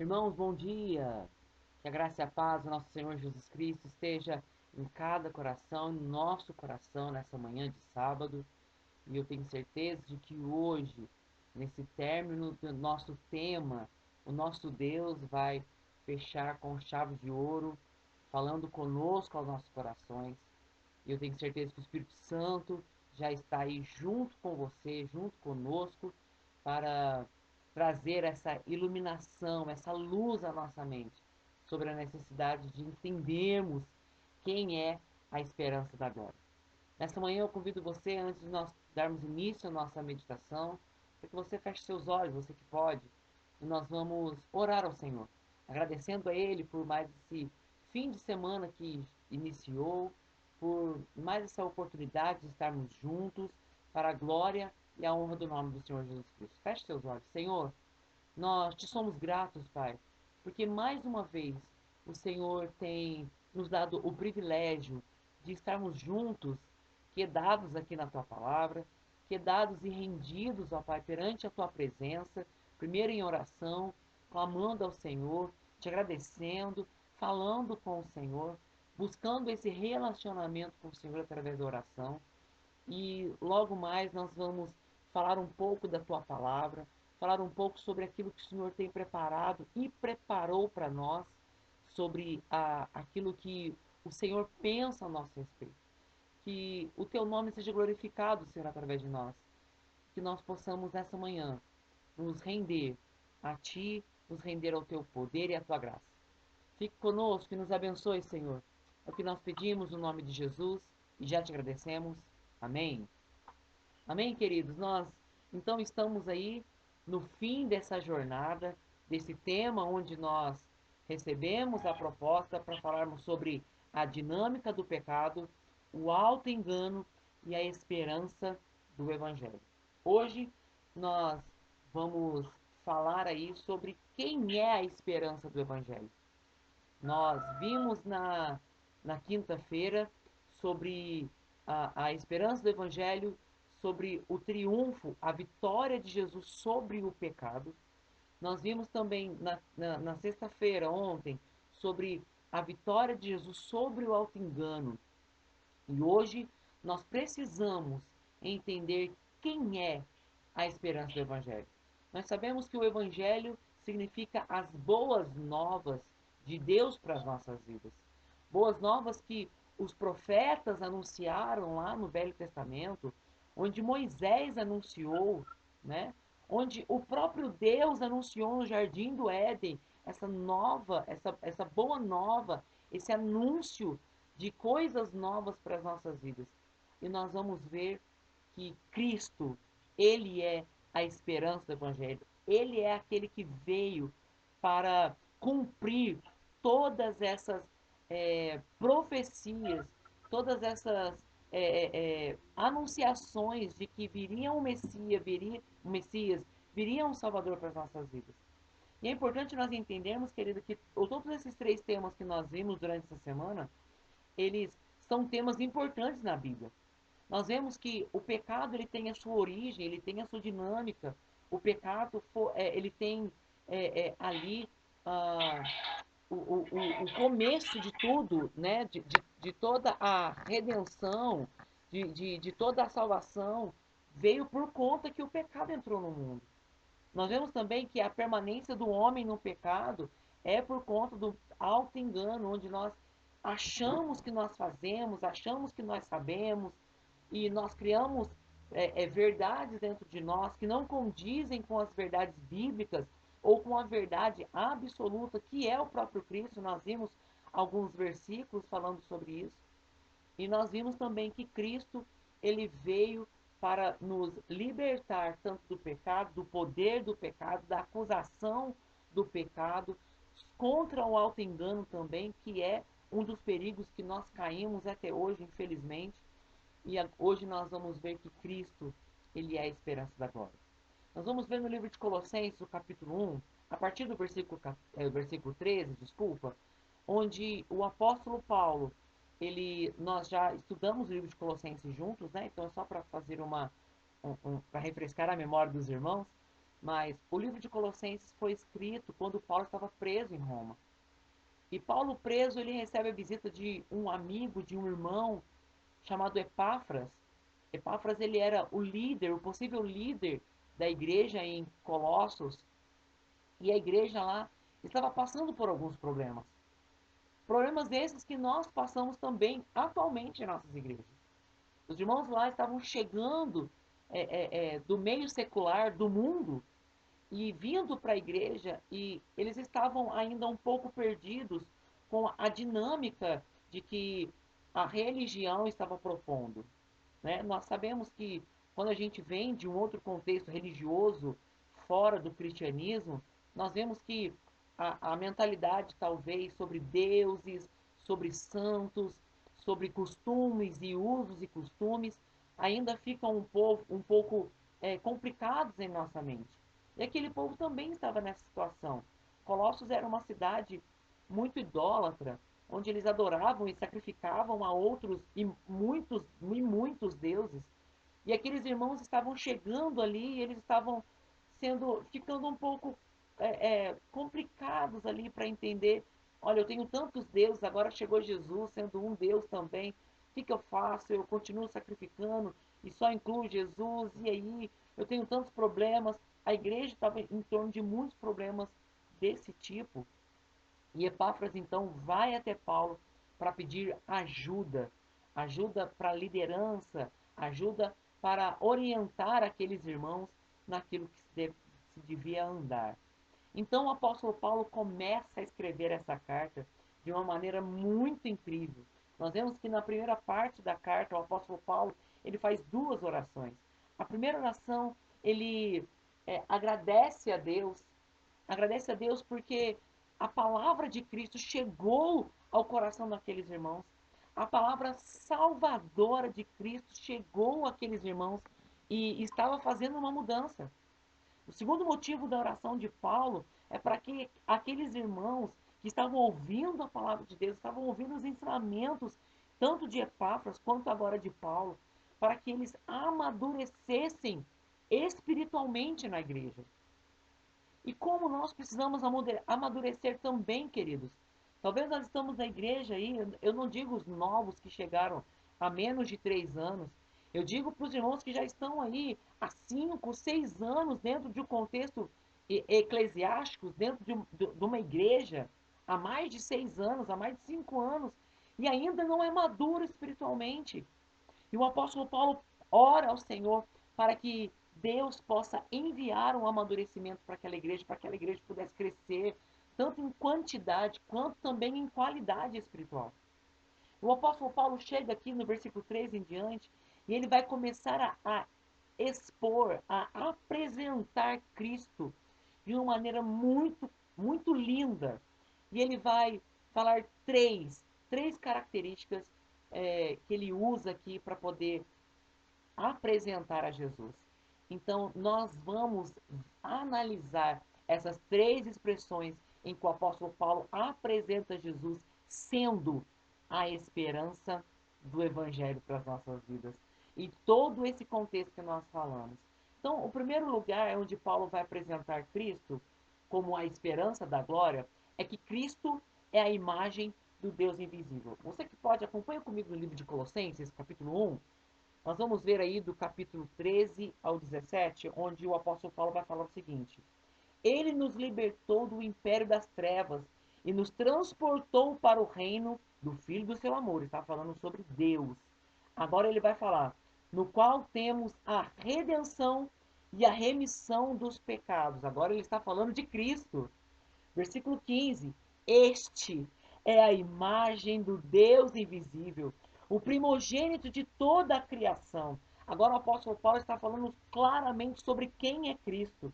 Irmãos, bom dia! Que a graça e a paz do nosso Senhor Jesus Cristo esteja em cada coração, no nosso coração, nessa manhã de sábado. E eu tenho certeza de que hoje, nesse término do nosso tema, o nosso Deus vai fechar com chave de ouro, falando conosco aos nossos corações. E eu tenho certeza que o Espírito Santo já está aí junto com você, junto conosco, para trazer essa iluminação, essa luz à nossa mente sobre a necessidade de entendermos quem é a esperança da glória. Nessa manhã eu convido você, antes de nós darmos início à nossa meditação, para que você feche seus olhos, você que pode, e nós vamos orar ao Senhor, agradecendo a Ele por mais esse fim de semana que iniciou, por mais essa oportunidade de estarmos juntos para a glória e a honra do nome do Senhor Jesus Cristo. Feche seus olhos. Senhor, nós te somos gratos, Pai, porque mais uma vez o Senhor tem nos dado o privilégio de estarmos juntos, quedados aqui na tua palavra, quedados e rendidos, ó Pai, perante a tua presença, primeiro em oração, clamando ao Senhor, te agradecendo, falando com o Senhor, buscando esse relacionamento com o Senhor através da oração. E logo mais nós vamos falar um pouco da tua palavra, falar um pouco sobre aquilo que o Senhor tem preparado e preparou para nós, sobre aquilo que o Senhor pensa a nosso respeito. Que o teu nome seja glorificado, Senhor, através de nós. Que nós possamos nessa manhã nos render a ti, nos render ao teu poder e à tua graça. Fique conosco e nos abençoe, Senhor. É o que nós pedimos no nome de Jesus e já te agradecemos. Amém. Amém, queridos? Nós então estamos aí no fim dessa jornada, desse tema onde nós recebemos a proposta para falarmos sobre a dinâmica do pecado, o auto-engano e a esperança do Evangelho. Hoje nós vamos falar aí sobre quem é a esperança do Evangelho. Nós vimos na quinta-feira sobre a esperança do Evangelho, sobre o triunfo, a vitória de Jesus sobre o pecado. Nós vimos também na sexta-feira, ontem, sobre a vitória de Jesus sobre o auto-engano. E hoje nós precisamos entender quem é a esperança do Evangelho. Nós sabemos que o Evangelho significa as boas novas de Deus para as nossas vidas. Boas novas que os profetas anunciaram lá no Velho Testamento, onde Moisés anunciou, né? Onde o próprio Deus anunciou no Jardim do Éden essa boa nova, esse anúncio de coisas novas para as nossas vidas. E nós vamos ver que Cristo, ele é a esperança do Evangelho. Ele é aquele que veio para cumprir todas essas profecias, todas essas anunciações de que viria um Messias, viria um Salvador para as nossas vidas. E é importante nós entendermos, querido, que todos esses três temas que nós vimos durante essa semana, eles são temas importantes na Bíblia. Nós vemos que o pecado ele tem a sua origem, ele tem a sua dinâmica. O pecado ele tem ali ah, o começo de tudo, né? De toda a redenção, de toda a salvação, veio por conta que o pecado entrou no mundo. Nós vemos também que a permanência do homem no pecado é por conta do auto-engano, onde nós achamos que nós fazemos, achamos que nós sabemos, e nós criamos verdades dentro de nós que não condizem com as verdades bíblicas ou com a verdade absoluta que é o próprio Cristo. Nós vimos alguns versículos falando sobre isso. E nós vimos também que Cristo, ele veio para nos libertar tanto do pecado, do poder do pecado, da acusação do pecado, contra o auto-engano também, que é um dos perigos que nós caímos até hoje, infelizmente. E hoje nós vamos ver que Cristo, ele é a esperança da glória. Nós vamos ver no livro de Colossenses, o capítulo 1, a partir do versículo 13, desculpa, onde o apóstolo Paulo, nós já estudamos o livro de Colossenses juntos, né? Então é só para fazer para refrescar a memória dos irmãos. Mas o livro de Colossenses foi escrito quando Paulo estava preso em Roma. E Paulo preso, ele recebe a visita de um amigo, de um irmão chamado Epáfras. Epáfras, ele era o líder, o possível líder da igreja em Colossos. E a igreja lá estava passando por alguns problemas. Problemas esses que nós passamos também atualmente em nossas igrejas. Os irmãos lá estavam chegando do meio secular, do mundo, e vindo para a igreja, e eles estavam ainda um pouco perdidos com a dinâmica de que a religião estava propondo. Né? Nós sabemos que quando a gente vem de um outro contexto religioso, fora do cristianismo, nós vemos que a mentalidade talvez sobre deuses, sobre santos, sobre costumes e usos e costumes, ainda ficam um pouco complicados em nossa mente. E aquele povo também estava nessa situação. Colossos era uma cidade muito idólatra, onde eles adoravam e sacrificavam a outros e muitos deuses. E aqueles irmãos estavam chegando ali, e eles estavam ficando um pouco complicados ali para entender. Olha, eu tenho tantos deuses, agora chegou Jesus sendo um Deus também. O que eu faço? Eu continuo sacrificando e só incluo Jesus. E aí eu tenho tantos problemas. A igreja estava em torno de muitos problemas desse tipo. E Epáfras então vai até Paulo para pedir ajuda, ajuda para a liderança, ajuda para orientar aqueles irmãos naquilo que se devia andar. Então o apóstolo Paulo começa a escrever essa carta de uma maneira muito incrível. Nós vemos que na primeira parte da carta, o apóstolo Paulo ele faz duas orações. A primeira oração, ele agradece a Deus porque a palavra de Cristo chegou ao coração daqueles irmãos. A palavra salvadora de Cristo chegou àqueles irmãos e estava fazendo uma mudança. O segundo motivo da oração de Paulo é para que aqueles irmãos que estavam ouvindo a palavra de Deus, estavam ouvindo os ensinamentos, tanto de Epáfras quanto agora de Paulo, para que eles amadurecessem espiritualmente na igreja. E como nós precisamos amadurecer também, queridos. Talvez nós estamos na igreja aí, eu não digo os novos que chegaram há menos de 3 anos, eu digo para os irmãos que já estão aí há 5, 6 anos dentro de um contexto eclesiástico, dentro de uma igreja, há mais de 6 anos, há mais de 5 anos, e ainda não é maduro espiritualmente. E o apóstolo Paulo ora ao Senhor para que Deus possa enviar um amadurecimento para que aquela igreja pudesse crescer, tanto em quantidade quanto também em qualidade espiritual. O apóstolo Paulo chega aqui no versículo 3 em diante e ele vai começar a expor, a apresentar Cristo de uma maneira muito, muito linda. E ele vai falar três características que ele usa aqui para poder apresentar a Jesus. Então, nós vamos analisar essas três expressões em que o apóstolo Paulo apresenta Jesus sendo a esperança do evangelho para as nossas vidas. E todo esse contexto que nós falamos. Então, o primeiro lugar onde Paulo vai apresentar Cristo como a esperança da glória é que Cristo é a imagem do Deus invisível. Você que pode, acompanha comigo no livro de Colossenses, capítulo 1, nós vamos ver aí do capítulo 13 ao 17, onde o apóstolo Paulo vai falar o seguinte: Ele nos libertou do império das trevas e nos transportou para o reino do Filho do seu amor. Está falando sobre Deus. Agora ele vai falar, no qual temos a redenção e a remissão dos pecados. Agora ele está falando de Cristo. Versículo 15. Este é a imagem do Deus invisível, o primogênito de toda a criação. Agora o apóstolo Paulo está falando claramente sobre quem é Cristo,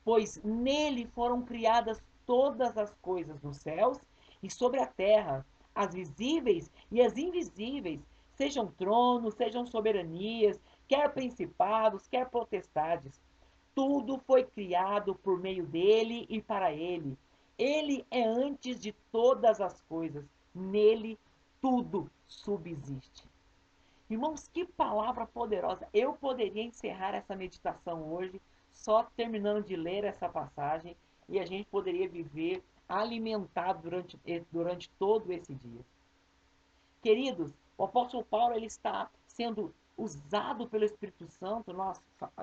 pois nele foram criadas todas as coisas nos céus e sobre a terra, as visíveis e as invisíveis, sejam tronos, sejam soberanias, quer principados, quer potestades. Tudo foi criado por meio dele e para ele. Ele é antes de todas as coisas. Nele tudo subsiste. Irmãos, que palavra poderosa. Eu poderia encerrar essa meditação hoje só terminando de ler essa passagem e a gente poderia viver alimentado durante todo esse dia. Queridos, o apóstolo Paulo ele está sendo usado pelo Espírito Santo. Nós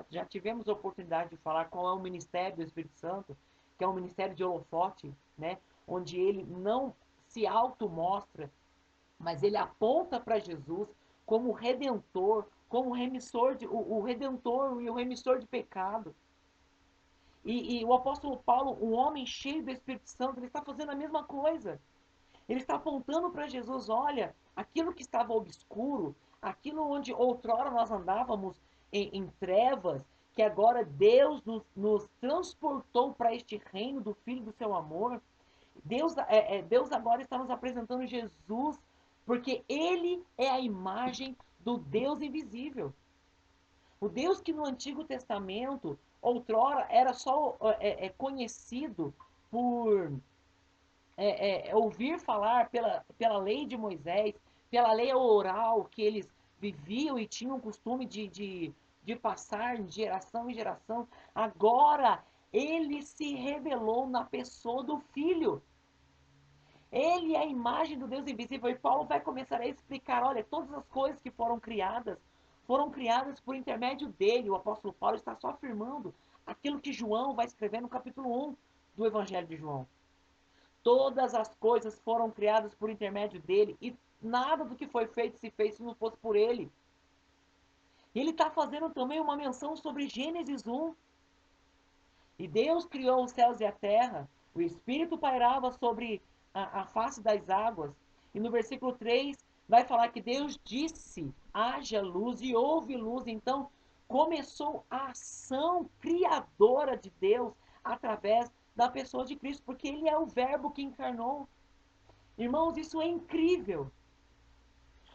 já tivemos a oportunidade de falar qual é o ministério do Espírito Santo, que é um ministério de holofote, né? Onde ele não se auto-mostra, mas ele aponta para Jesus como redentor, como remissor o redentor e o remissor de pecado. E o apóstolo Paulo, um homem cheio do Espírito Santo, ele está fazendo a mesma coisa. Ele está apontando para Jesus, olha, aquilo que estava obscuro, aquilo onde outrora nós andávamos em trevas, que agora Deus nos transportou para este reino do Filho do seu amor. Deus agora está nos apresentando Jesus, porque Ele é a imagem do Deus invisível. O Deus que no Antigo Testamento, outrora, era só conhecido por ouvir falar pela lei de Moisés, pela lei oral que eles viviam e tinham o costume de passar de geração em geração, agora ele se revelou na pessoa do Filho. Ele é a imagem do Deus invisível. E Paulo vai começar a explicar, olha, todas as coisas que foram criadas por intermédio dele. O apóstolo Paulo está só afirmando aquilo que João vai escrever no capítulo 1 do Evangelho de João. Todas as coisas foram criadas por intermédio dele e nada do que foi feito se fez se não fosse por ele. Ele está fazendo também uma menção sobre Gênesis 1. E Deus criou os céus e a terra, o Espírito pairava sobre a face das águas. E no versículo 3 vai falar que Deus disse, haja luz e houve luz. Então começou a ação criadora de Deus através da pessoa de Cristo, porque ele é o verbo que encarnou. Irmãos, isso é incrível.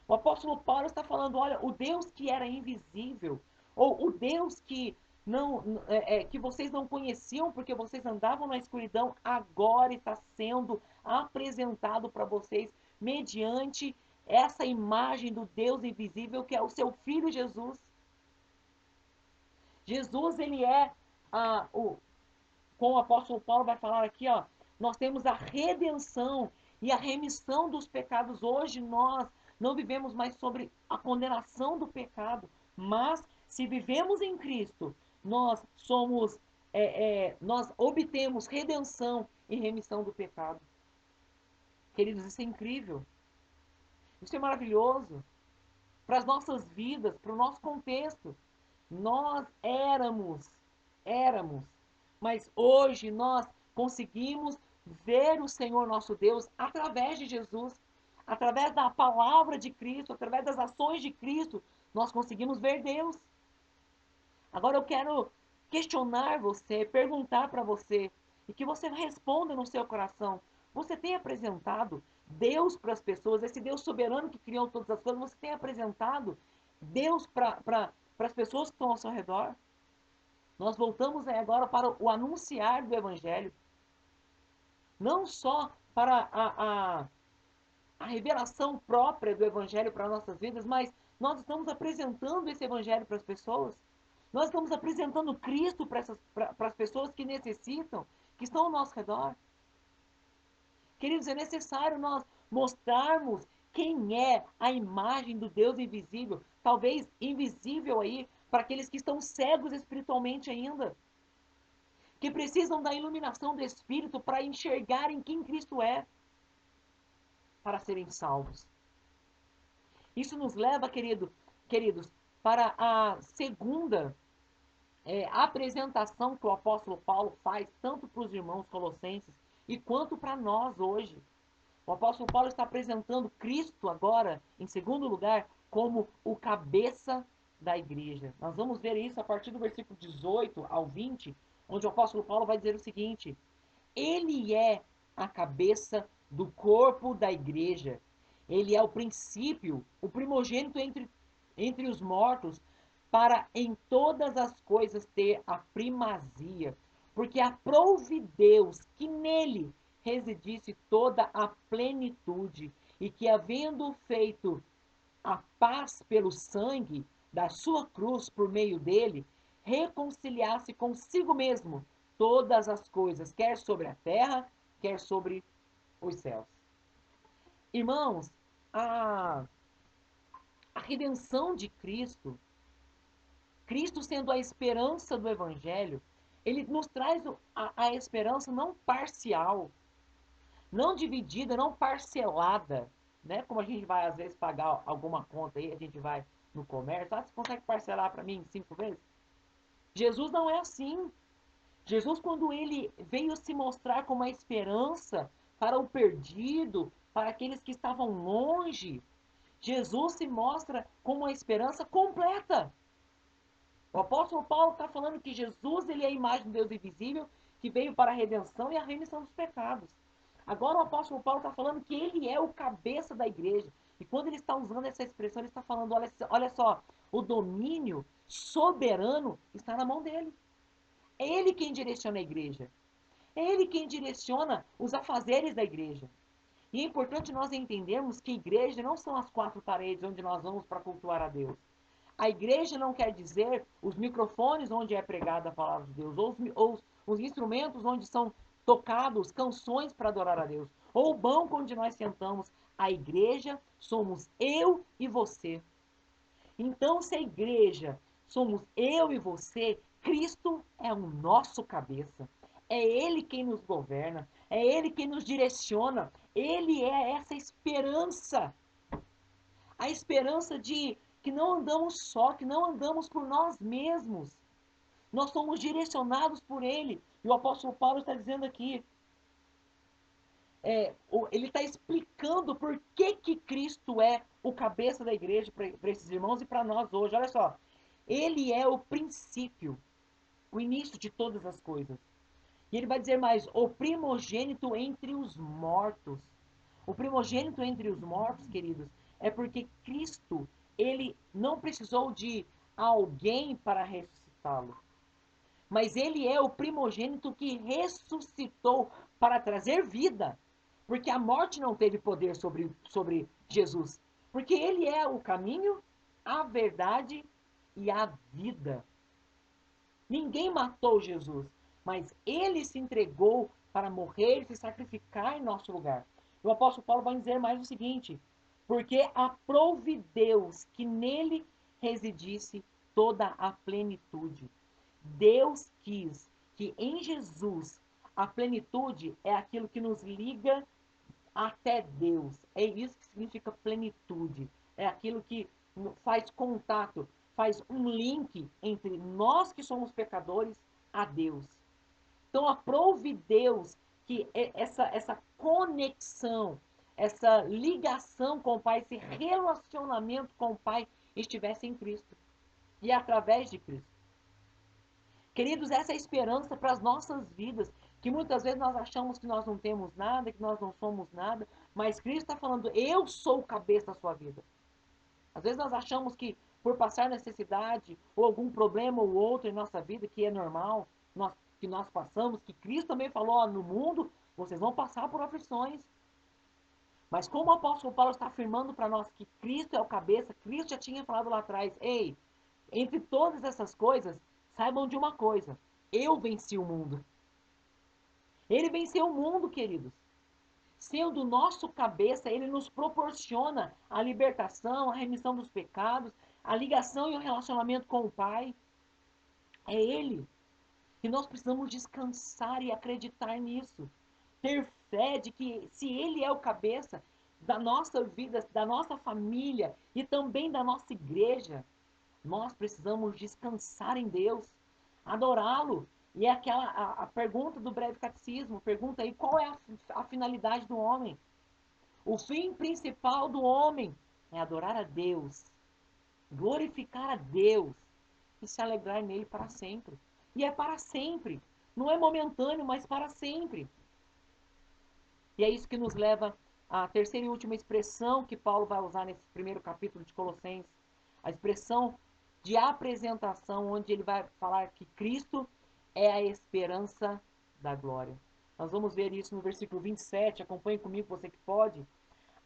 O apóstolo Paulo está falando, olha, o Deus que era invisível, ou o Deus que que vocês não conheciam porque vocês andavam na escuridão, agora está sendo apresentado para vocês mediante essa imagem do Deus invisível que é o seu Filho Jesus. Jesus, ele é, como o apóstolo Paulo vai falar aqui, ó, nós temos a redenção e a remissão dos pecados. Hoje nós não vivemos mais sobre a condenação do pecado, mas se vivemos em Cristo, nós obtemos redenção e remissão do pecado. Queridos, isso é incrível. Isso é maravilhoso para as nossas vidas, para o nosso contexto. Nós éramos, mas hoje nós conseguimos ver o Senhor nosso Deus através de Jesus, através da palavra de Cristo, através das ações de Cristo, nós conseguimos ver Deus. Agora eu quero questionar você, perguntar para você, e que você responda no seu coração. Você tem apresentado Deus para as pessoas, esse Deus soberano que criou todas as coisas, você tem apresentado Deus para as pessoas que estão ao seu redor? Nós voltamos agora para o anunciar do Evangelho. Não só para a revelação própria do Evangelho para nossas vidas, mas nós estamos apresentando esse Evangelho para as pessoas. Nós estamos apresentando Cristo para as pessoas que necessitam, que estão ao nosso redor. Queridos, é necessário nós mostrarmos quem é a imagem do Deus invisível, talvez invisível aí para aqueles que estão cegos espiritualmente ainda, que precisam da iluminação do Espírito para enxergarem quem Cristo é, para serem salvos. Isso nos leva, queridos, para a segunda apresentação que o apóstolo Paulo faz, tanto para os irmãos colossenses e quanto para nós hoje. O apóstolo Paulo está apresentando Cristo agora, em segundo lugar, como o cabeça da igreja. Nós vamos ver isso a partir do versículo 18 ao 20, onde o apóstolo Paulo vai dizer o seguinte: ele é a cabeça do corpo da igreja. Ele é o princípio, o primogênito entre os mortos, para em todas as coisas ter a primazia. Porque aprouve Deus que nele residisse toda a plenitude, e que, havendo feito a paz pelo sangue da sua cruz por meio dele, reconciliasse consigo mesmo todas as coisas, quer sobre a terra, quer sobre os céus. Irmãos, a redenção de Cristo, Cristo sendo a esperança do Evangelho, ele nos traz a esperança não parcial, não dividida, não parcelada, né? Como a gente vai, às vezes, pagar alguma conta aí, a gente vai no comércio, você consegue parcelar para mim em 5 vezes? Jesus não é assim. Jesus, quando ele veio se mostrar como a esperança para o perdido, para aqueles que estavam longe, Jesus se mostra como a esperança completa. O apóstolo Paulo está falando que Jesus ele é a imagem do Deus invisível que veio para a redenção e a remissão dos pecados. Agora o apóstolo Paulo está falando que ele é o cabeça da igreja. E quando ele está usando essa expressão, ele está falando, olha só, o domínio soberano está na mão dele. É ele quem direciona a igreja. É ele quem direciona os afazeres da igreja. E é importante nós entendermos que igreja não são as 4 paredes onde nós vamos para cultuar a Deus. A igreja não quer dizer os microfones onde é pregada a palavra de Deus, ou os instrumentos onde são tocados canções para adorar a Deus, ou o banco onde nós sentamos. A igreja somos eu e você. Então, se a igreja somos eu e você, Cristo é o nosso cabeça. É Ele quem nos governa, é Ele quem nos direciona. Ele é essa esperança. A esperança de que não andamos só, que não andamos por nós mesmos. Nós somos direcionados por Ele. E o apóstolo Paulo está dizendo aqui, ele está explicando por que Cristo é o cabeça da igreja para esses irmãos e para nós hoje. Olha só, ele é o princípio, o início de todas as coisas. E ele vai dizer mais, o primogênito entre os mortos. O primogênito entre os mortos, queridos, é porque Cristo, ele não precisou de alguém para ressuscitá-lo. Mas ele é o primogênito que ressuscitou para trazer vida. Porque a morte não teve poder sobre Jesus. Porque ele é o caminho, a verdade e a vida. Ninguém matou Jesus, mas ele se entregou para morrer e se sacrificar em nosso lugar. O apóstolo Paulo vai dizer mais o seguinte: porque aprouve Deus que nele residisse toda a plenitude. Deus quis que em Jesus a plenitude é aquilo que nos liga até Deus. É isso que significa plenitude. É aquilo que faz contato, faz um link entre nós que somos pecadores a Deus. Então, aprove Deus que essa conexão, essa ligação com o Pai, esse relacionamento com o Pai estivesse em Cristo e através de Cristo. Queridos, essa é a esperança para as nossas vidas, que muitas vezes nós achamos que nós não temos nada, que nós não somos nada, mas Cristo está falando, eu sou o cabeça da sua vida. Às vezes nós achamos que por passar necessidade, ou algum problema ou outro em nossa vida, que é normal, que nós passamos, que Cristo também falou, ó, no mundo vocês vão passar por aflições. Mas como o apóstolo Paulo está afirmando para nós que Cristo é o cabeça, Cristo já tinha falado lá atrás, ei, entre todas essas coisas, saibam de uma coisa, eu venci o mundo. Ele venceu o mundo, queridos. Sendo o nosso cabeça, ele nos proporciona a libertação, a remissão dos pecados, a ligação e o relacionamento com o Pai. É Ele. E nós precisamos descansar e acreditar nisso. Ter fé de que se Ele é o cabeça da nossa vida, da nossa família e também da nossa igreja, nós precisamos descansar em Deus, adorá-lo. E é aquela a pergunta do breve catecismo, pergunta aí qual é a finalidade do homem. O fim principal do homem é adorar a Deus, glorificar a Deus e se alegrar nele para sempre. E é para sempre. Não é momentâneo, mas para sempre. E é isso que nos leva à terceira e última expressão que Paulo vai usar nesse primeiro capítulo de Colossenses. A expressão de apresentação, onde ele vai falar que Cristo é a esperança da glória. Nós vamos ver isso no versículo 27. Acompanhe comigo, você que pode.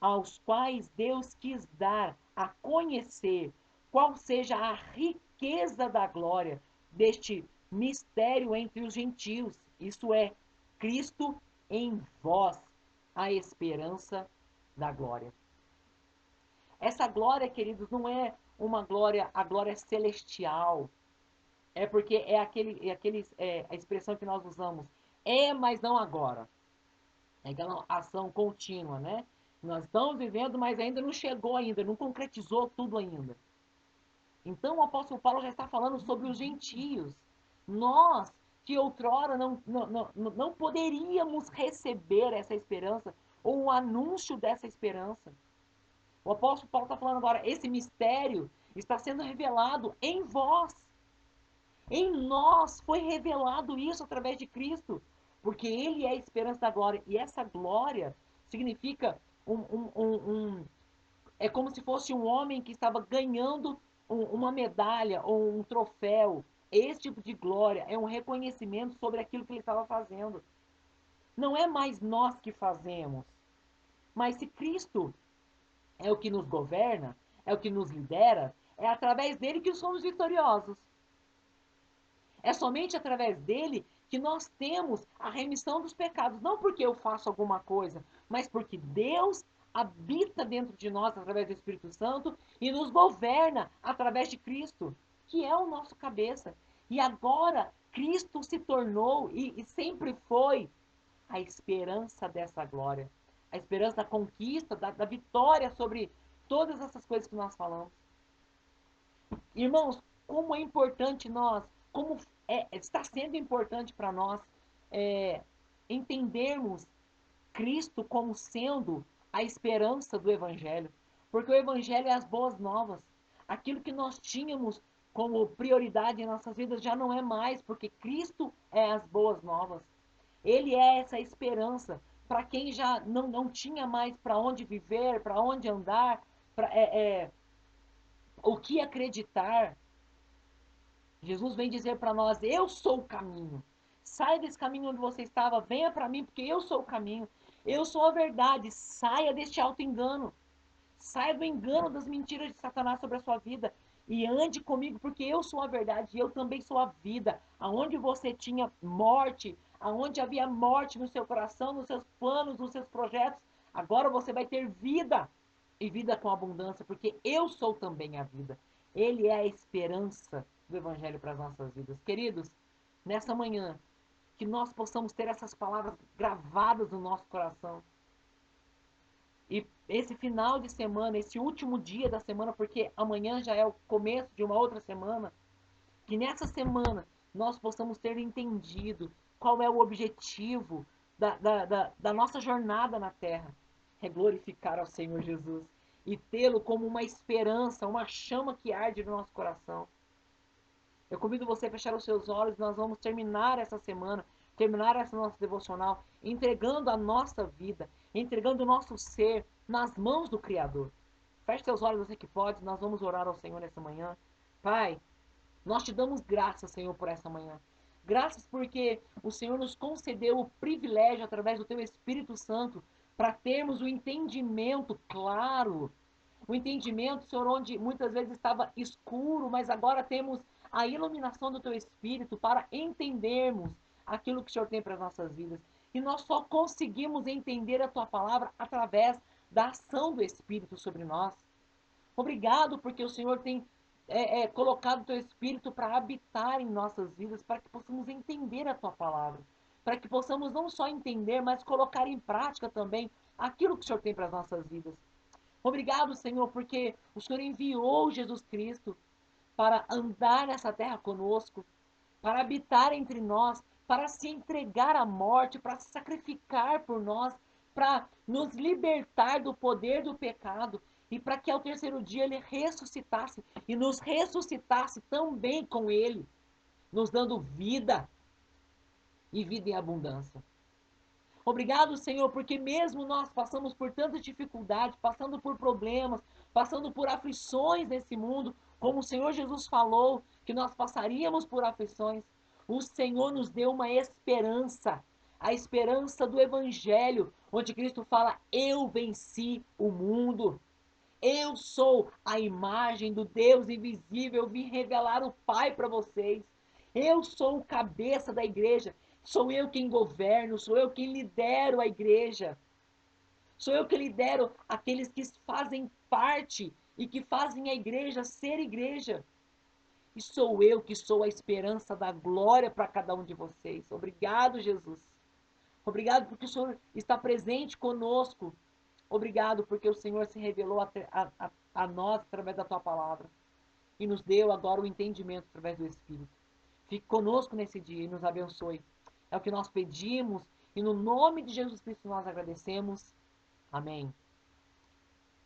Aos quais Deus quis dar a conhecer qual seja a riqueza da glória deste mistério entre os gentios. Isso é, Cristo em vós, a esperança da glória. Essa glória, queridos, não é uma glória, a glória celestial. É porque a expressão que nós usamos. É, mas não agora. É aquela ação contínua, né? Nós estamos vivendo, mas ainda não chegou ainda, não concretizou tudo ainda. Então o apóstolo Paulo já está falando sobre os gentios. Nós, que outrora não poderíamos receber essa esperança, ou o anúncio dessa esperança. O apóstolo Paulo está falando agora, esse mistério está sendo revelado em vós. Em nós foi revelado isso através de Cristo, porque Ele é a esperança da glória. E essa glória significa é como se fosse um homem que estava ganhando uma medalha ou um troféu. Esse tipo de glória é um reconhecimento sobre aquilo que ele estava fazendo. Não é mais nós que fazemos, mas se Cristo é o que nos governa, é o que nos lidera, é através dele que somos vitoriosos. É somente através dele que nós temos a remissão dos pecados. Não porque eu faço alguma coisa, mas porque Deus habita dentro de nós através do Espírito Santo e nos governa através de Cristo, que é o nosso cabeça. E agora Cristo se tornou e sempre foi a esperança dessa glória. A esperança da conquista, da vitória sobre todas essas coisas que nós falamos. Irmãos, como é importante nós, como está sendo importante para nós é, entendermos Cristo como sendo a esperança do Evangelho. Porque o Evangelho é as boas novas. Aquilo que nós tínhamos como prioridade em nossas vidas já não é mais, porque Cristo é as boas novas. Ele é essa esperança para quem já não tinha mais para onde viver, para onde andar, pra, o que acreditar. Jesus vem dizer para nós: eu sou o caminho. Saia desse caminho onde você estava, venha para mim, porque eu sou o caminho. Eu sou a verdade. Saia deste auto-engano. Saia do engano das mentiras de Satanás sobre a sua vida e ande comigo, porque eu sou a verdade e eu também sou a vida. Aonde você tinha morte, aonde havia morte no seu coração, nos seus planos, nos seus projetos, agora você vai ter vida e vida com abundância, porque eu sou também a vida. Ele é a esperança do Evangelho para as nossas vidas. Queridos, nessa manhã, que nós possamos ter essas palavras gravadas no nosso coração. E esse final de semana, esse último dia da semana, porque amanhã já é o começo de uma outra semana, que nessa semana nós possamos ter entendido qual é o objetivo da nossa jornada na terra. É glorificar ao Senhor Jesus e tê-lo como uma esperança, uma chama que arde no nosso coração. Eu convido você a fechar os seus olhos, nós vamos terminar essa semana, terminar essa nossa devocional, entregando a nossa vida, entregando o nosso ser nas mãos do Criador. Feche seus olhos, você que pode, nós vamos orar ao Senhor nessa manhã. Pai, nós te damos graças, Senhor, por essa manhã. Graças porque o Senhor nos concedeu o privilégio, através do Teu Espírito Santo, para termos o entendimento claro. O entendimento, Senhor, onde muitas vezes estava escuro, mas agora temos a iluminação do Teu Espírito para entendermos aquilo que o Senhor tem para as nossas vidas. E nós só conseguimos entender a Tua palavra através da ação do Espírito sobre nós. Obrigado porque o Senhor tem colocado o teu Espírito para habitar em nossas vidas, para que possamos entender a tua palavra, para que possamos não só entender, mas colocar em prática também aquilo que o Senhor tem para as nossas vidas. Obrigado, Senhor, porque o Senhor enviou Jesus Cristo para andar nessa terra conosco, para habitar entre nós, para se entregar à morte, para se sacrificar por nós, para nos libertar do poder do pecado e para que ao terceiro dia ele ressuscitasse e nos ressuscitasse também com ele, nos dando vida e vida em abundância. Obrigado, Senhor, porque mesmo nós passamos por tanta dificuldade, passando por problemas, passando por aflições nesse mundo, como o Senhor Jesus falou que nós passaríamos por aflições, o Senhor nos deu uma esperança, a esperança do Evangelho, onde Cristo fala: eu venci o mundo. Eu sou a imagem do Deus invisível, eu vim revelar o Pai para vocês. Eu sou o cabeça da igreja. Sou eu quem governo, sou eu quem lidero a igreja. Sou eu que lidero aqueles que fazem parte e que fazem a igreja ser igreja. E sou eu que sou a esperança da glória para cada um de vocês. Obrigado, Jesus. Obrigado porque o Senhor está presente conosco. Obrigado porque o Senhor se revelou a nós através da tua palavra e nos deu agora o entendimento através do Espírito. Fique conosco nesse dia e nos abençoe. É o que nós pedimos e no nome de Jesus Cristo nós agradecemos. Amém.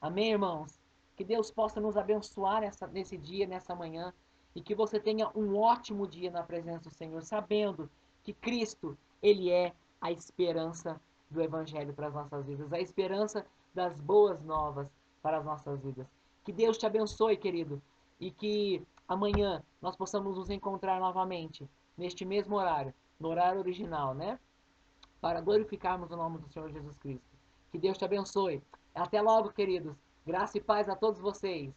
Amém, irmãos? Que Deus possa nos abençoar nesse dia, nessa manhã, e que você tenha um ótimo dia na presença do Senhor, sabendo que Cristo, Ele é a esperança do Evangelho para as nossas vidas, a esperança das boas novas para as nossas vidas. Que Deus te abençoe, querido, e que amanhã nós possamos nos encontrar novamente, neste mesmo horário, no horário original, né? Para glorificarmos o nome do Senhor Jesus Cristo. Que Deus te abençoe. Até logo, queridos. Graça e paz a todos vocês.